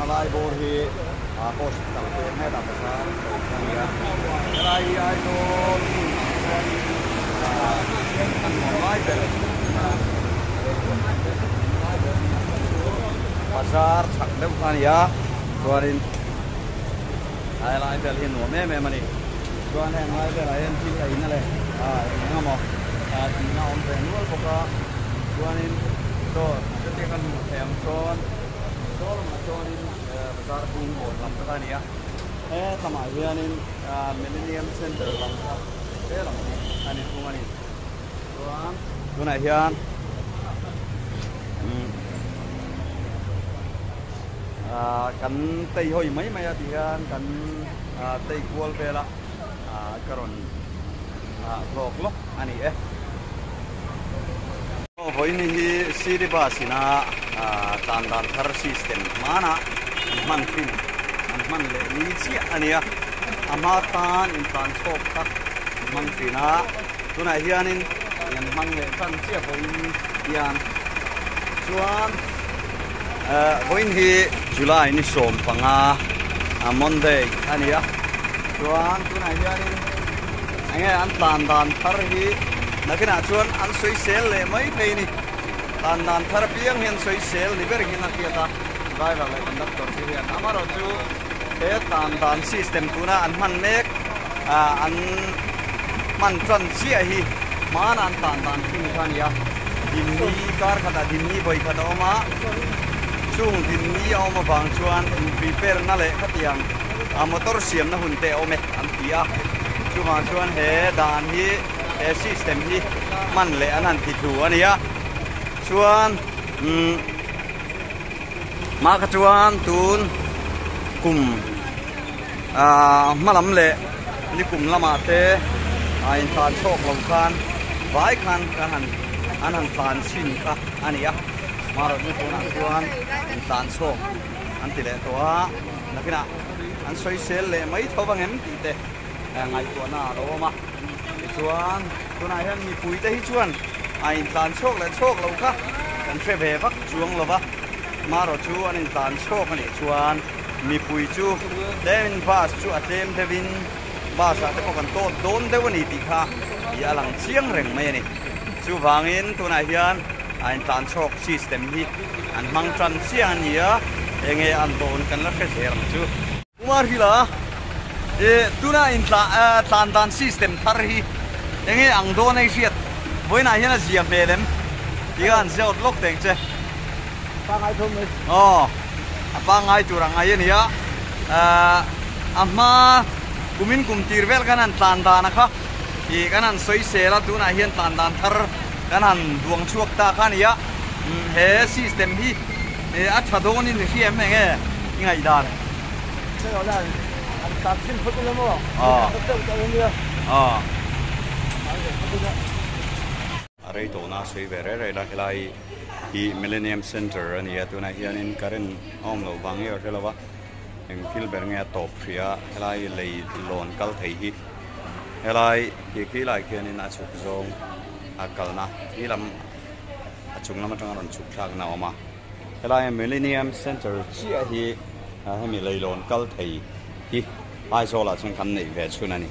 lai bor hi hospital ke me da pasa ya lai ai do lai ber pasar chak deu kan ya chuanin ai lai ber hin no me mani chuan heng lai ber ai thi ai na le ngamo ti na on pen wal boka chuanin to te kan em chon ma chonin bazar pung bot lam ta ni ya tama hianin Millennium Center lam ta lam ani pung ani chuan tuna hian kan tei hoi mai mai ti hian kan tei kual vela karon vlog lok ani hoi ni hi siri basina tan thar system mana man fin man le ni chi ania ama tan in tan chok tak man fina tuna hianin yan man le tan chi hoi yan chuan hoi hi July ni som panga Monday ania chuan tuna hianin ange an tan thar hi nakina chuan an soi sel le mai thei ni tan thar piang hian soi sel ni ber hin akia ta driver le conductor ti hian amaro chu he tan system tuna an man mek an man tran sia hi man an tan king khan ya dimni kar khata dimni boi khata oma chung dimni oma bang chuan in prepare na le khatiang motor siam na hunte ome an tia chuma chuan he dan hi system hi man le anan ti thu ania chuan ma ka chuan tun kum malam le ni kum lama te in tan chok lom khan vai khan kan anan tan sin ka ania maro ni tuna chuan in tan chok an ti le to a nakina an soi sel le mai thobang em ti te ngai to na ro ma chuan tuna hian mi pui te hi chuan in tan chok le chok lo kha kan tre ve vak chuang lova maro chu an in tan chok ani chuan mi pui chu den bas chu atem devin bas ate ko kan to don dewani ti kha ya lang chiang reng mai ni chu wangin tuna hian in tan chok system hi an mang tran chian ya enge an don kan la kheser chu umar hila tuna in tan system thar hi enge ang do nei riat boina hian a ziam belem tigan zot lok teng che pa ngai thum ni apa ngai turang ai ni ya amma kumin kum tirvel kanan tan na kha i kanan soi sela tuna hian tan thar kanan duang chuak ta khan ya he system hi a thadon in hiam nge ngai dan se lo dan an ta sin phut lo mo arai to na sei vere re la helai hi Millennium Center ani atuna hianin karen om lo bangi or helava em kil bernga top ria helai lei lon kal thei hi helai ki lai hianin a chuk zong akalna ilam achung lam atang ron chuk thak na oma helai Millennium Center chi a hi hemi lei lon kal thei hi ai zo la chung kan nei ve chunani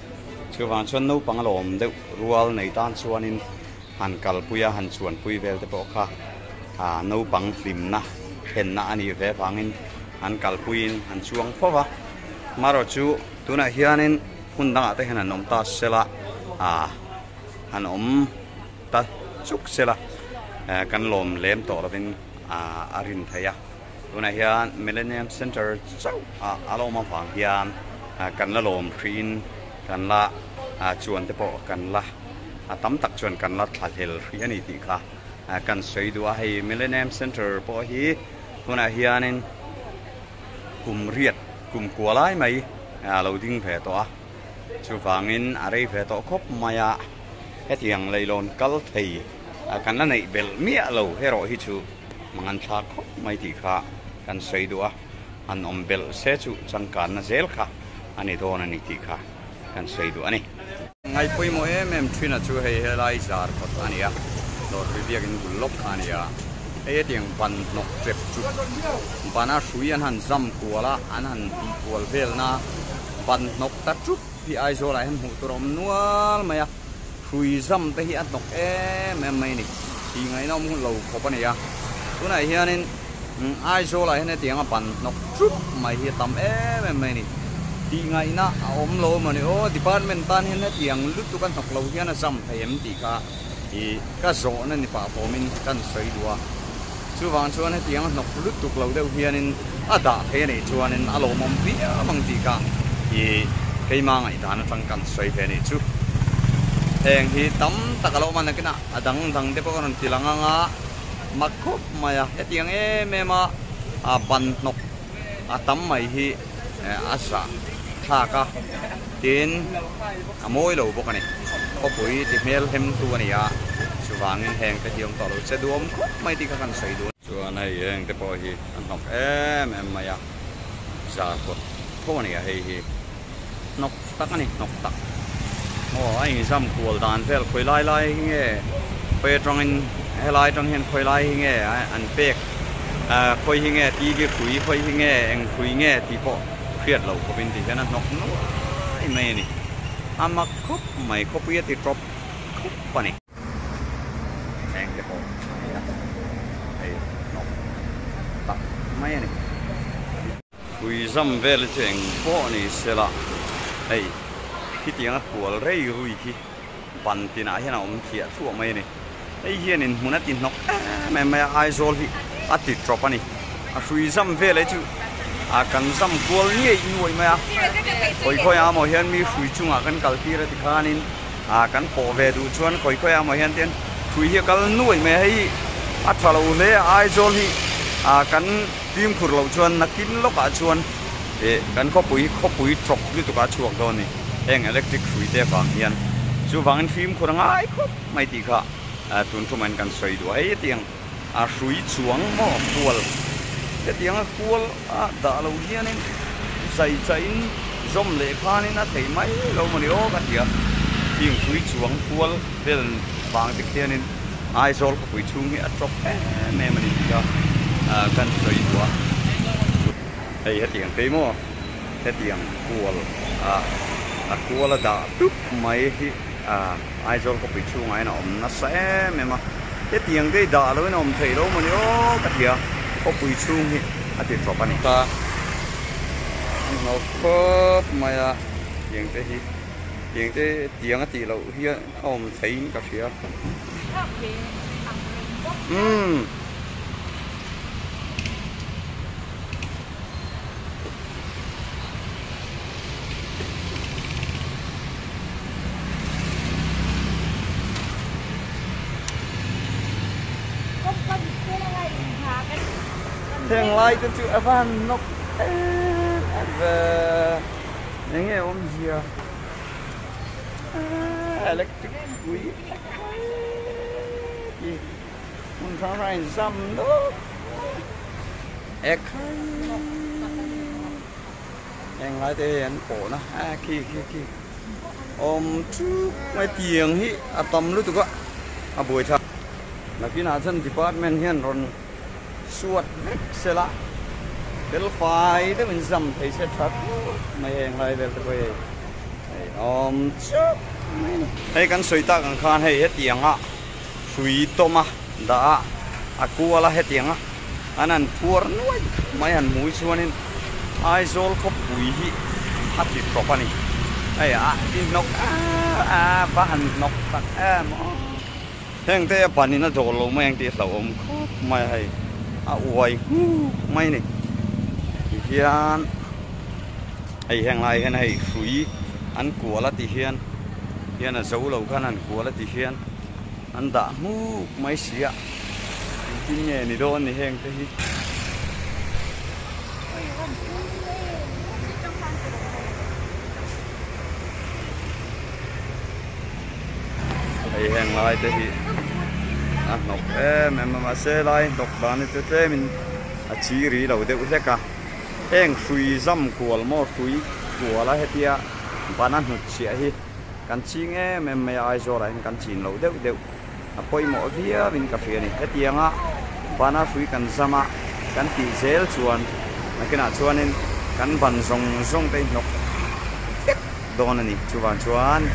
chuwang chon no pangalom de rual nei tan chuanin han kalpuya han chuan pui vel te pokha no pang lim na khen na ani ve pangin han kalpuin han chuang phawa maro chu tuna hianin hundang ate han nom ta sela han ta chuk sela kan lom lem to rovin arin thaya tuna hian Millennium Center chau aloma phang hian kan la lom phin kan la chuan te po kan la tam tak chuan kan la thalhel ri ani ti kha kan sei du hei Millennium Center po hi tuna hianin kum riat kum kualai mai lo ding phe to chu wangin arei phe to khop maya hetiang leilon kal thei kan la nei bel mia lo hero hi chu mangan tha khop mai ti kha kan sei du an om bel se chu changkan na zel kha ani don ani ti kha kan sei du ani ngai pui mo em thina chu hei helai zar kot ania dor ribiak in gullok ania ấy tiếng ban nọc trẹp chút ban à suy anh han zam của la anh han đi của vel na ban nọc ta chút thì ai rồi lại han hụt tôm nuôi mày à suy zam tới hiện nọc em mày này thì ngày nào muốn lâu khó bên này à chỗ này hiện nên ai rồi lại han tiếng ban nọc chút mày hiện tầm em mày này thì ngày na ôm lâu mà này ô department tan hiện tiếng lúc tụi con học lâu hiện là zam thầy em thì cả thì cái rõ nên thì bảo mình cần xây đua chú vàng chú anh tiếng nọc lút tục lâu đâu hiện nên đã thế này chú anh alo mong biết bằng gì cả thì cái mang này đã nó tăng cần xây thế này chú hàng thì tấm tất cả lâu mà cái nào đằng đằng để có con chỉ là ngang mặc cốp mà cái tiếng em mà bàn nọc tấm mày thì asa thà cả tiền mỗi lâu bốc này có buổi thì mail hem tu này à chú vàng ngân hàng cái tiếng tao sẽ đuông mấy đi các con xây đuông chú này hàng cái bồi thì anh học em mày à giả của thôi này hay thì nóc tắc này nóc tắc anh xăm cuộn đàn phèo khơi lai nghe phơi trong anh hay lai trong hiện khơi lai nghe anh phèo khơi nghe tí cái khơi khơi nghe anh khơi nghe thì họ khuyết lâu của bên thì cái nó nóc nó này này mà cúp mày cúp biết thì drop cúp vào này hàng cái bộ này nó tắt mấy này cùi dăm về là chuyện bộ này sẽ là đây khi tiếng của rây rùi khi bàn tiền ai nào ông thiệt thua mấy này đây hiện nên muốn tiền nó mày ai rồi thì thì drop vào này cùi dăm về lấy chứ cần dăm của nghe nuôi mày khoi mà hiện mi phui chung cần cầu ti ra thì khá nên cần bỏ về đủ chuan khoi mà hiện tiền phui hiện cần nuôi mày hay thà lâu lẽ ai rồi thì cần phim khur lâu chuan nắc kín lốc chuan để cần có bụi trọc như tụi cá chuột đó này em electric phui thế cả hiện chú vàng phim khur ngay khóc mấy tí cả tuần thu mình cần xây đuổi ấy tiếng phui chuang mò cuol cái tiếng cuol đã lâu hiện nên dày cháy rôm lệ pha nên nó thấy mấy lâu mà điều cái gì tiếng phui chuang cuol về vàng thì kia nên ai rồi có phui chuang thì trọc mẹ mình đi ra cần xây đuổi đây cái tiếng thế mà cái tiếng cuol cuol là đã túc mấy thì ai rồi có phui chuang ai nào nó sẽ mẹ mà cái tiếng cái đã lâu nó thấy lâu mà điều cái gì có phui chuang thì trọc anh ta nó khớp mà tiếng thế tiếng thì lâu hiện ông thấy cả phía thằng lai tôi chịu van nó về những nghe ông gì electric quý gì mình tháo ra xăm đó em lại thì anh cổ nó khi ôm chú mấy tiền hi tầm lúc tụi có buổi thật là khi nào dân department hiện rồi suốt xe lá cái phải đấy mình dầm thấy xe thật mày hàng lại về về chút hay căn suy ta càng khan hay hết tiếng suy tôm đã cua là hết tiếng anh ăn thua nuôi mấy ăn muối xua nên ai rồi có bụi hi hạt thịt cọp này ấy đi nóc ba hành nóc tắc mà hàng thế bạn này nó đổ lâu mấy anh đi lâu ông mày hay uầy mấy này hiện hay hàng lại cái này suy ăn của là thì hiện là dấu lâu khăn ăn của là thì hiện ăn đã mu mấy xí ạ kinh nhẹ này đôn này hàng cái gì hay hàng lại thì nọc em mà xe lại nọc đàn thì thế mình chỉ rí đầu đều thế cả hàng suy dăm của mò suy của là hết ya bạn ăn một xía hi căn chi nghe mày ai rồi lại căn chi lâu đều đều quay mỗi phía bên cà phê này hết tiếng pana fui kan sama kan ti sel chuan nakina chuanin kan ban song te nok don ani chuan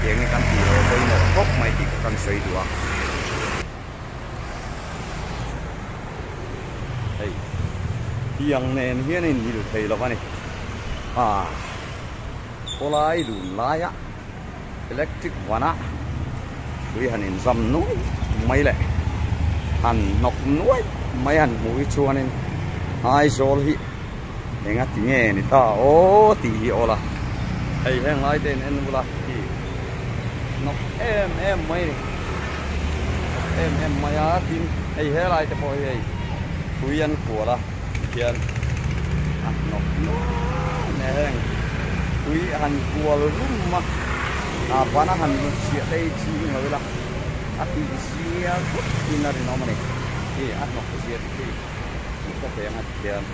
tiang kan ti ro te no kok mai ti kan sei dua hey tiang nen hian in ni thei lo ani polai dun laya electric wana we hanin zam nu mai le han nok nuai mai han mui chuanin ai zol hi enga ti nge ni ta o ti hi ola ai heng lai den en bula hi nok em mai ni em mai a tin ai he lai te poi ai huian kuala hian nok ne heng hui han kual rum ma pana han sia dei chi ngoi la ati sia tin ari no mani nok sia ti ko pe ngat hian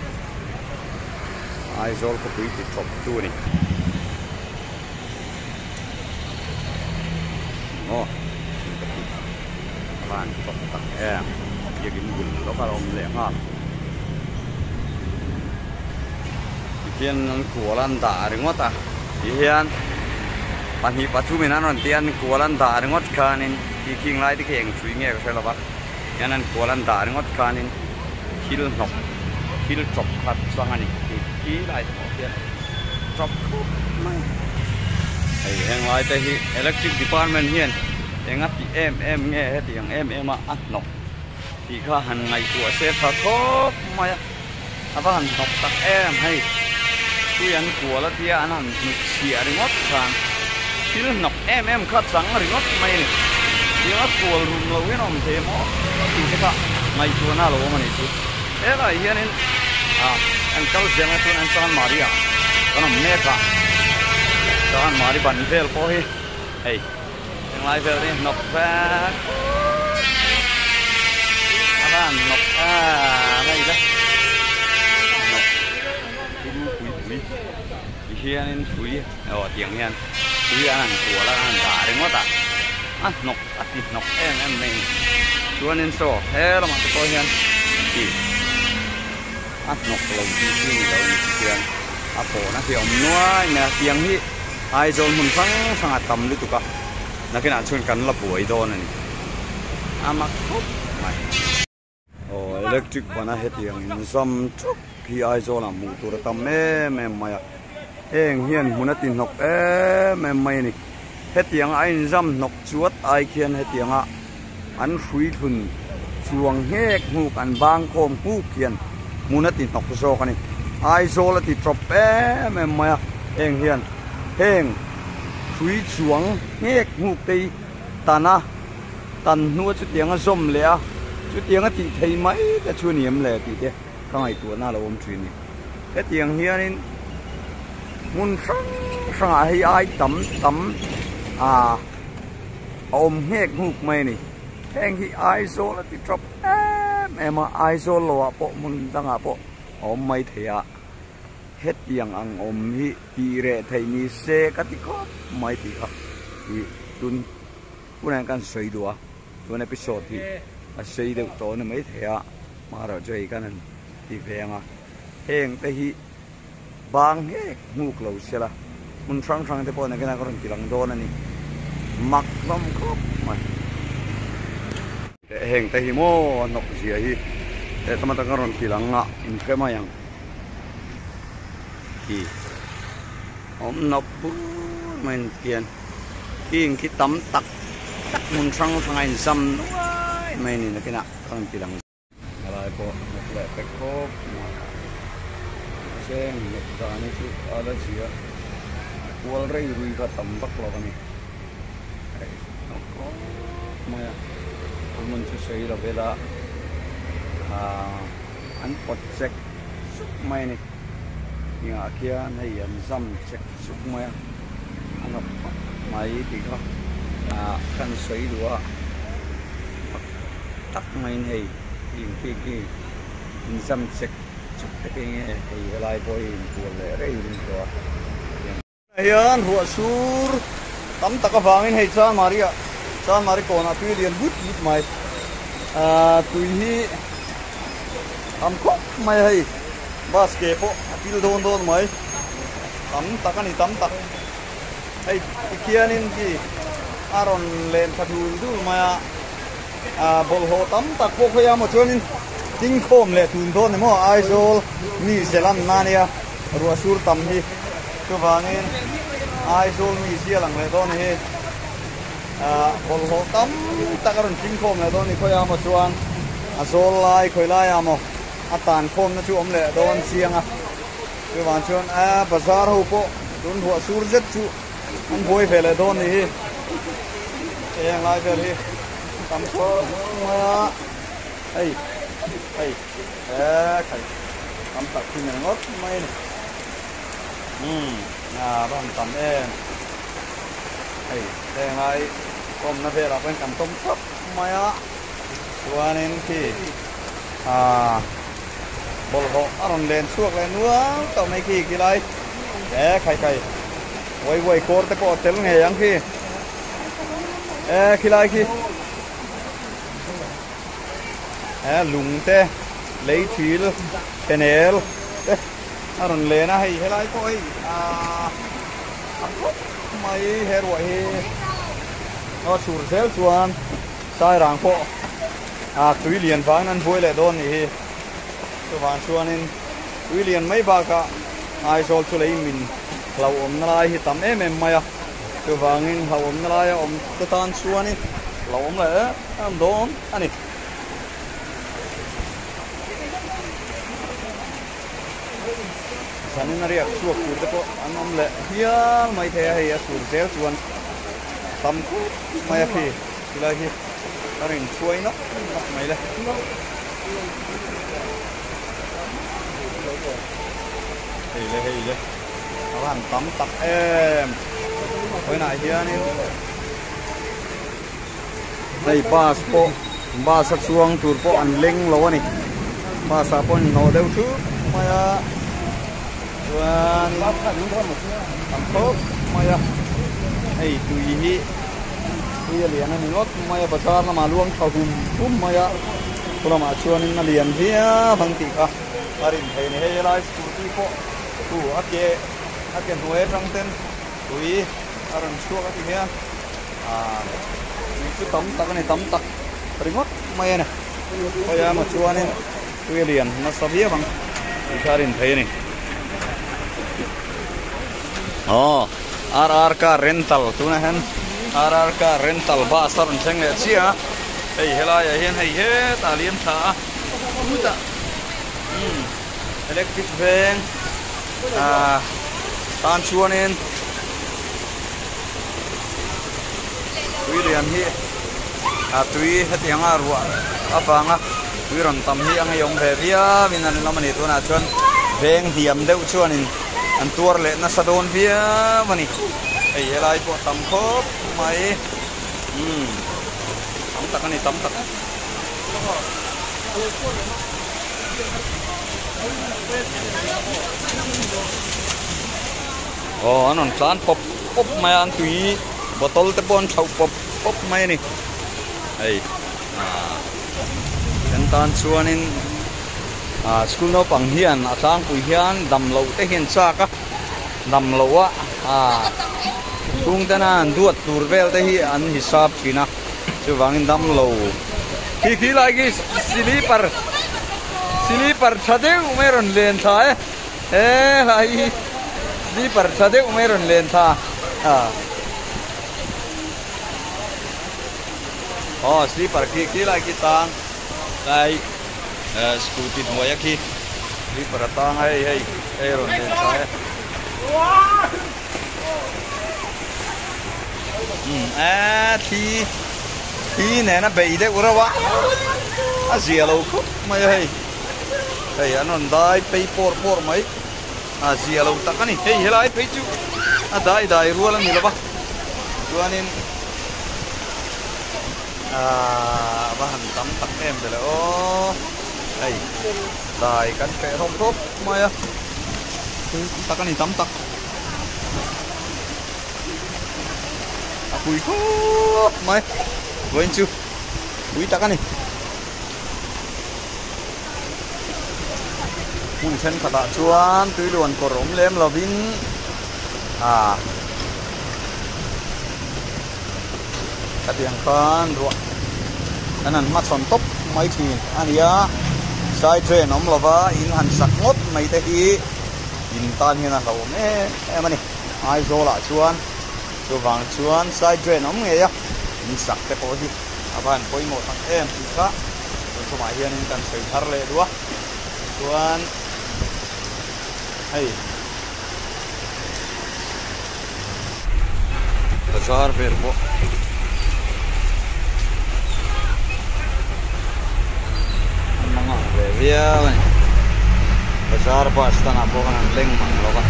ai zol ko pui ti chop tu ni van chop tak ye gin gul lo ka rom le ha hian an kualan da ringota hian pani pachu menan on tian kualan da ringot kanin ki king lai ti keng chui nge ka sela ba yan an kualan da ringot kanin kil nok kil chop khat sangani ki lai tian chop mai ai heng lai te hi electric department hian engat ti em nge he tiang em a nok ti kha han ngai tu se tha thok mai aba han nok tak em hay tuyan kuala tia an han sia ringot kan kil nok em khat sang ringot mai ni dia kual rum lo wen om the mo ti ka ngai tu na lo mani tu era hianin an kal janga tu an san maria kana me ka san mari ban vel po hi hey yang lai vel ni nok ba aban nok ngai da nok pui hianin pui tiang hian pui an kuala an da ringot nok ati nok em mai chuanin so he lama to hian ti nok lo ti ni lo ni tiang apo na ti om nuai na tiang hi ai zon mun sang atam lu tuka nakina chun kan la buai don ani amak mai electric bana he tiang in sam chuk hi ai zon la mu tur tam me maya eng hian hunatin nok em mai ni he tiang ai zam nok chuat ai khian he tianga an hui thun chuang hek hu kan bang khom hu khian munati nok zo kani ai zo la ti trop em maya eng hian heng hui chuang hek hu te tana tan nu chu tianga zom le a chu tianga ti thei mai ka chu niam le ti te kai tu na lo om thin ni he tiang hianin mun sang ai ai tam om hek hu mai ni heng hi ai zo la ti trop em ai zo lo a po mun danga po om mai thea het yang ang om hi ti re thei ni se ka ti ko mai ti kha hi tun punan kan sei dua tun episode hi a sei de to na mai thea ma ro joi kan ti venga heng te hi bang he nguk lo sela mun sang te po na kana ko ron tilang do na ni mak lom ko mai heng te hi mo nok sia hi te tamata karon tilang nga in kema yang ki om nop bu men kian king ki tam tak mun sang ai sam mai ni na kina karon tilang ala po nok le pe ko seng nok ta ni chu ala sia kual rei rui ka tam bak lo ni nok ko maya mun chu sei la vela an pot check suk mai ni ya kia nei an zam check suk mai anok mai ti kha kan sei lua tak mai nei in ki zam check suk te nge ei lai boy ku le rei rin to ayan huwa sur tam taka wangin hei chan mari ko na pilian but hit mai tui hi tam ko mai hei basket po apil don mai tam takani tam tak hei kianin ki aron len pathul du maya bol ho tam tak po khoya mo chuanin ting khom le tun don mo aizol mi selam nania ruwa sur tam hi chu wangin aizol mi sialang le don hi bol ho tam takaron ting khom le don ni khoya mo chuan azol lai khoi lai amo atan khom na chu om le don sianga chu wan chuan bazar ho po dun ruwa sur jet chu an boi ve le don ni hi yang lai ve hi tam ko maya hey hey kai tam tak khi mình ngót mai ban tam em hey yang lai kom na ve la pen kam tom thap maya chuanin khi bol ho aron len suak le nuang tau mai khi ki lai kai woi kor te ko tel nge yang khi khi lai khi lung te lấy thủy penel aron lena hay helai koi mai herwa he no sur sel chuan sai rang po tui lian wang nan voi le don ni chu wan chuanin tui lian mai ba ka ai sol chu lei min lau om na lai hi tam em maya chu wangin lau om na lai om ta tan chuanin lau om le am don ani sanin ariak suak kur ko anom le hial mai the hay sur sel chuan tam ku mai phi kila hi arin chuai no mai le hey le awan tam tak em koi na hianin dei bas po ba sa chuang tur po an leng lo ani ba sa pon no deu thu maya chuan tam thop maya ei tui hi lian ani ngot maya bazar na maluang thahum maya pulama chuanin na lian hia bangti ka arin thein he lai scooty po tu ake nuai rangten tui aron chuak ati hia ni chu tam tak ringot maya ne maya ma chuanin tui lian na sabia bang isarin theini RRK rental tuna hen RRK rental basar cheng le chia hey helai hian hey he ta liam tha uta electric van tan chuanin tui lian hi tui hetianga ruwa apanga tui ron tam hi anga yong ve via minan lamani tuna chuan veng hiam deuh chuanin an tuar le na sadon via mani ei helai po tam khop mai tam tak ani tam tak anon tlan pop mai an tui botol te pon thau pop mai ni ei tan chuanin school no pang hian atlang pui hian dam lo te hian chaka dam lo tung tana duat turvel te hi an hisab kina chu wangin dam lo ki lagi slipper chade umeron len tha lai slipper chade umeron len tha slipper ki lagi tang lai scooty moya ki slipper tang hey ron len tha thi nè nó bị đấy ura wa azia lo ko mai hey anon dai pei por mai azia lo takani hey helai pei chu dai ruala ni laba chuanin bahan tam tak em bele hey dai kan pe hop mai takani tam tak Pui ko mai goin chu pui takani mun sen khata chuan tuiluan korom lem lovin katiang kan ruwa anan ma chon top mai thi ania side drain om lova in han sak ngot mai te hi in tan hian a lo me emani ai zola chuan chu wang chuan side drain om nge ya in sak te ko hi aban poimo thang em ti kha chu mai hian in kan sei thar le duwa chuan hei bazar verbo Via bazar pasta na po kanang leng mang loka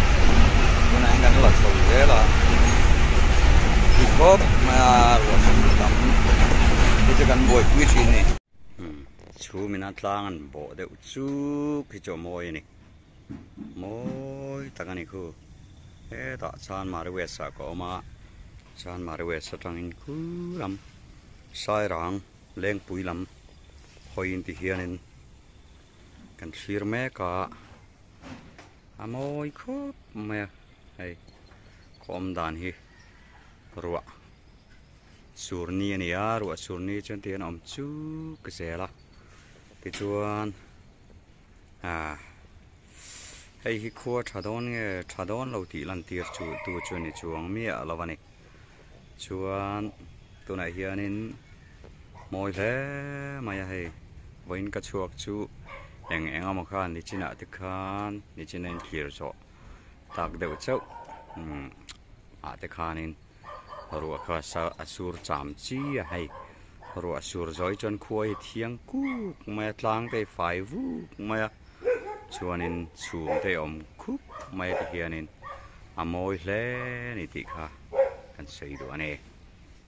kuna engan la so vela hop ma wasam ite kan boy kwichi ni 2 minute lang an bo de chu picho moi ni moi takani ku ta chan marwe sa ko ma chan marwe sa tangin ku lam sai rang leng pui lam hoin ti hianin kan sir me ka amoi khop me ai kom dan hi ruwa surni ani ya ruwa surni chen tian om chu ka sela ti chuan hei hi khuwa thadon lo ti lan tir chu tu chu ni chuang mi a lawani chuan tunai hianin moi hle maya hei voin ka chuak chu eng ama khan ni china te khan ni chinen clear so tak deu chau a te khanin ruwa kha sa asur cham chi a hai ruwa asur zoi chon khuai thiang ku ma tlang te fai vu ma chuanin chum te om khup mai te hianin amoi hle ni ti kha kan sei do ane